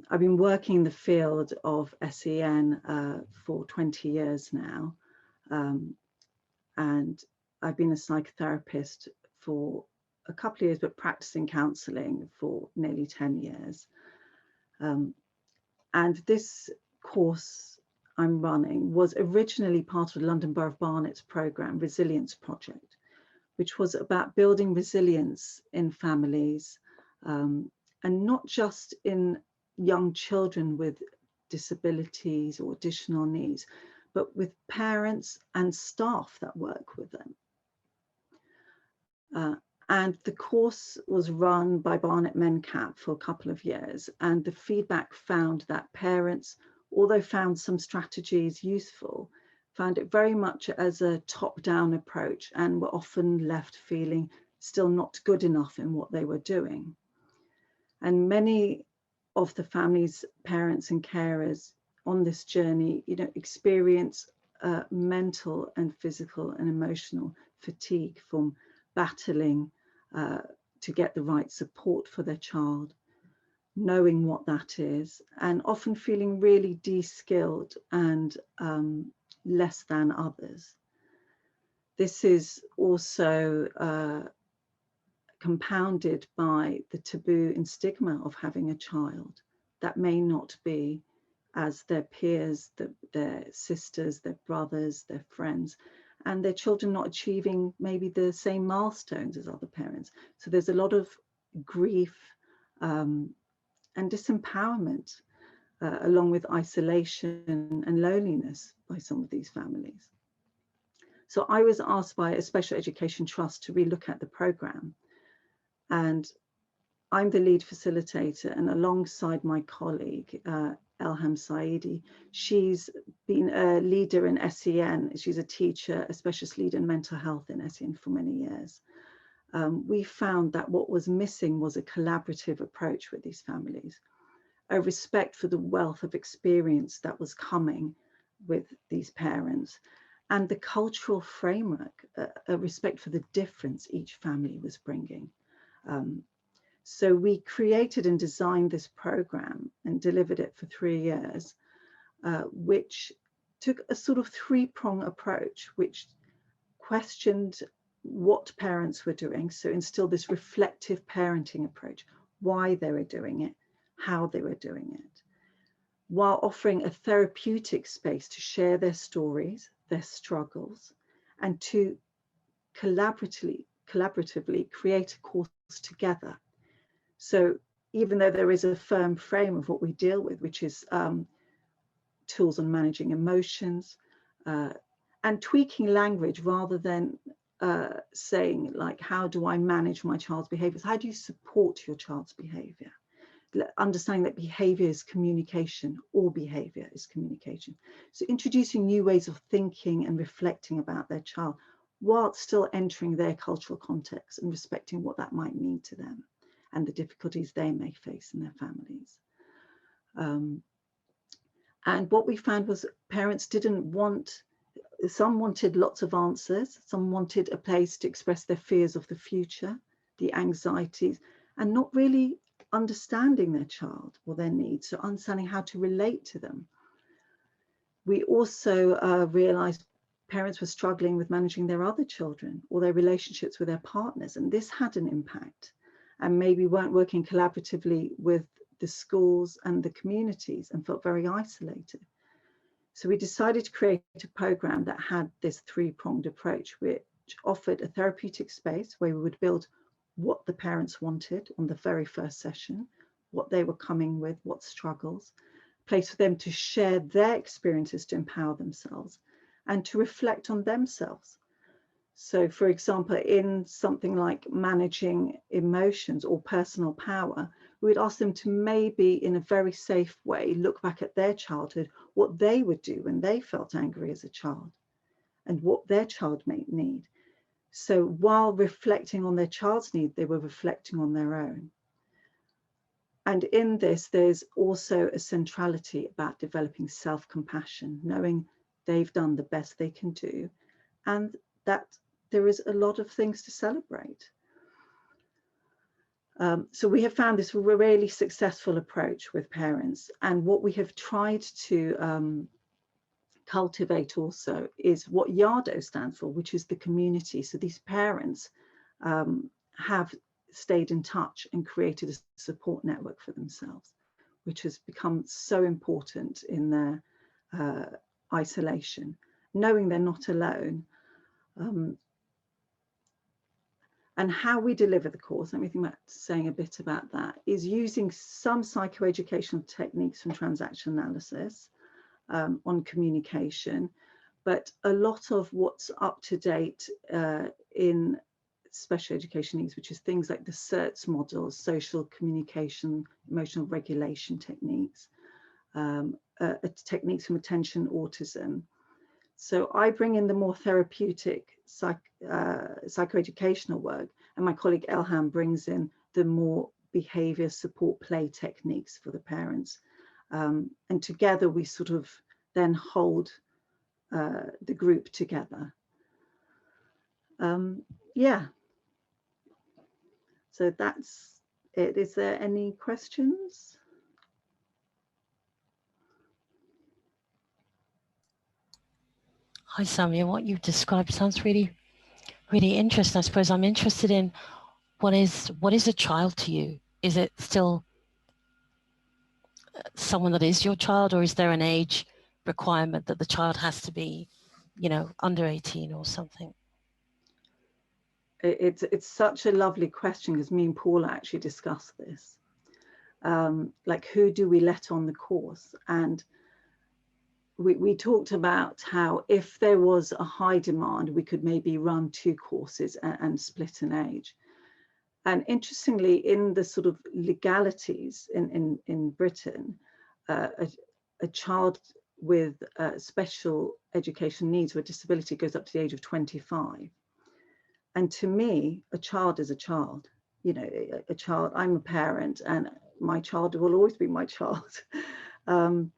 I've been working in the field of SEN for 20 years now, and I've been a psychotherapist for a couple of years, but practicing counselling for nearly 10 years. And this course I'm running was originally part of the London Borough of Barnet's programme, Resilience Project, which was about building resilience in families, and not just in young children with disabilities or additional needs, but with parents and staff that work with them. And the course was run by Barnet MenCap for a couple of years, and the feedback found that parents, although found some strategies useful, found it very much as a top-down approach and were often left feeling still not good enough in what they were doing. And many of the families, parents and carers on this journey, experience mental and physical and emotional fatigue from battling to get the right support for their child, knowing what that is, and often feeling really de-skilled and less than others. This is also compounded by the taboo and stigma of having a child that may not be as their peers, their sisters, their brothers, their friends, and their children not achieving maybe the same milestones as other parents. So there's a lot of grief and disempowerment, along with isolation and loneliness by some of these families. So I was asked by a special education trust to relook at the programme, and I'm the lead facilitator, and alongside my colleague, Elham Saidi, she's been a leader in SEN. She's a teacher, a specialist leader in mental health in SEN for many years. We found that what was missing was a collaborative approach with these families, a respect for the wealth of experience that was coming with these parents, and the cultural framework, a respect for the difference each family was bringing. So we created and designed this program and delivered it for 3 years, which took a sort of three-prong approach, which questioned what parents were doing. So instilled this reflective parenting approach, why they were doing it, how they were doing it, while offering a therapeutic space to share their stories, their struggles, and to collaboratively create a course together. So even though there is a firm frame of what we deal with, which is tools on managing emotions, and tweaking language rather than saying like, how do I manage my child's behaviors? How do you support your child's behavior? Understanding that behavior is communication, all behavior is communication. So introducing new ways of thinking and reflecting about their child while still entering their cultural context and respecting what that might mean to them and the difficulties they may face in their families. And what we found was parents didn't want, some wanted lots of answers, some wanted a place to express their fears of the future, the anxieties, and not really understanding their child or their needs, so understanding how to relate to them. We also realized parents were struggling with managing their other children or their relationships with their partners, and this had an impact, and maybe weren't working collaboratively with the schools and the communities and felt very isolated. So we decided to create a program that had this three-pronged approach, which offered a therapeutic space where we would build what the parents wanted on the very first session, what they were coming with, what struggles, place for them to share their experiences to empower themselves and to reflect on themselves. So for example, in something like managing emotions or personal power, we would ask them to maybe in a very safe way, look back at their childhood, what they would do when they felt angry as a child and what their child may need. So while reflecting on their child's need, they were reflecting on their own. And in this, there's also a centrality about developing self-compassion, knowing they've done the best they can do, and that there is a lot of things to celebrate. So we have found this really successful approach with parents, and what we have tried to cultivate also is what YARDO stands for, which is the community. So these parents have stayed in touch and created a support network for themselves, which has become so important in their isolation, knowing they're not alone. And how we deliver the course, let me think about saying a bit about that, is using some psychoeducational techniques from transactional analysis on communication, but a lot of what's up to date in special education needs, which is things like the CERTS models, social communication, emotional regulation techniques, techniques from attention autism. So I bring in the more therapeutic psychoeducational work, and my colleague Elham brings in the more behaviour support play techniques for the parents. And together we sort of then hold the group together. Yeah. So that's it. Is there any questions? Hi, Samia. What you've described sounds really, really interesting. I suppose I'm interested in what is a child to you? Is it still someone that is your child, or is there an age requirement that the child has to be, you know, under 18 or something? It's such a lovely question, because me and Paula actually discussed this. Like, who do we let on the course? And we talked about how if there was a high demand, we could maybe run 2 courses and split an age. And interestingly, in the sort of legalities in Britain, a child with special education needs or disability goes up to the age of 25. And to me, a child is a child. You know, a child, I'm a parent, and my child will always be my child. And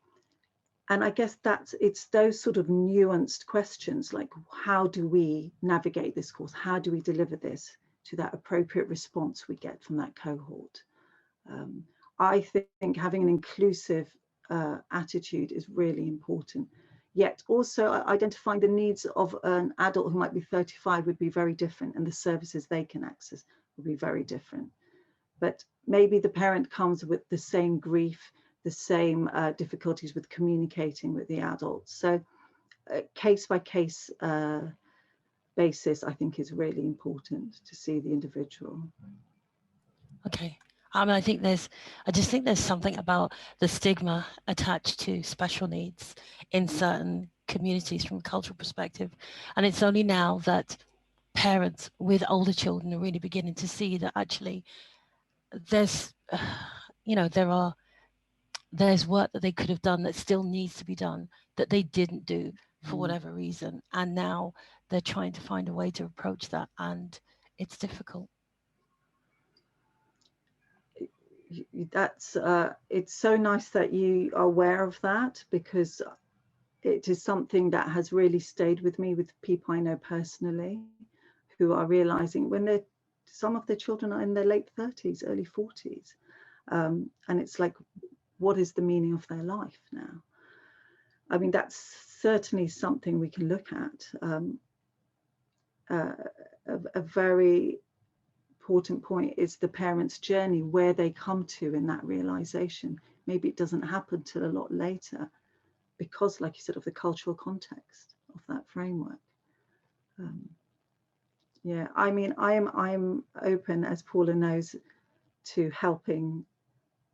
I guess it's those sort of nuanced questions, like, how do we navigate this course? How do we deliver this to that appropriate response we get from that cohort? I think having an inclusive attitude is really important. Yet also identifying the needs of an adult who might be 35 would be very different, and the services they can access would be very different. But maybe the parent comes with the same grief, the same difficulties with communicating with the adult. So case by case basis, I think, is really important to see the individual. Okay. I mean, I just think there's something about the stigma attached to special needs in certain communities from a cultural perspective. And it's only now that parents with older children are really beginning to see that actually there's, you know, there's work that they could have done that still needs to be done that they didn't do for whatever reason. And now they're trying to find a way to approach that, and it's difficult. It's so nice that you are aware of that, because it is something that has really stayed with me with people I know personally, who are realizing when some of their children are in their late 30s, early 40s. And it's like, what is the meaning of their life now? I mean, that's certainly something we can look at. A very important point is the parent's journey, where they come to in that realization. Maybe it doesn't happen till a lot later, because, like you said, of the cultural context of that framework. Yeah, I mean, I'm open, as Paula knows, to helping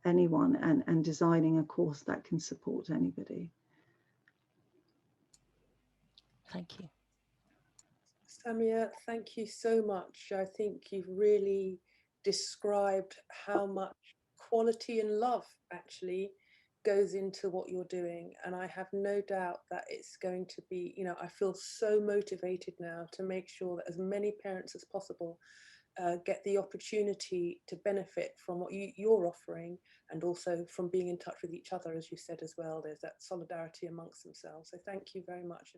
anyone and designing a course that can support anybody. Thank you. Samia, thank you so much. I think you've really described how much quality and love actually goes into what you're doing. And I have no doubt that it's going to be, you know, I feel so motivated now to make sure that as many parents as possible get the opportunity to benefit from what you're offering, and also from being in touch with each other, as you said as well. There's that solidarity amongst themselves. So thank you very much.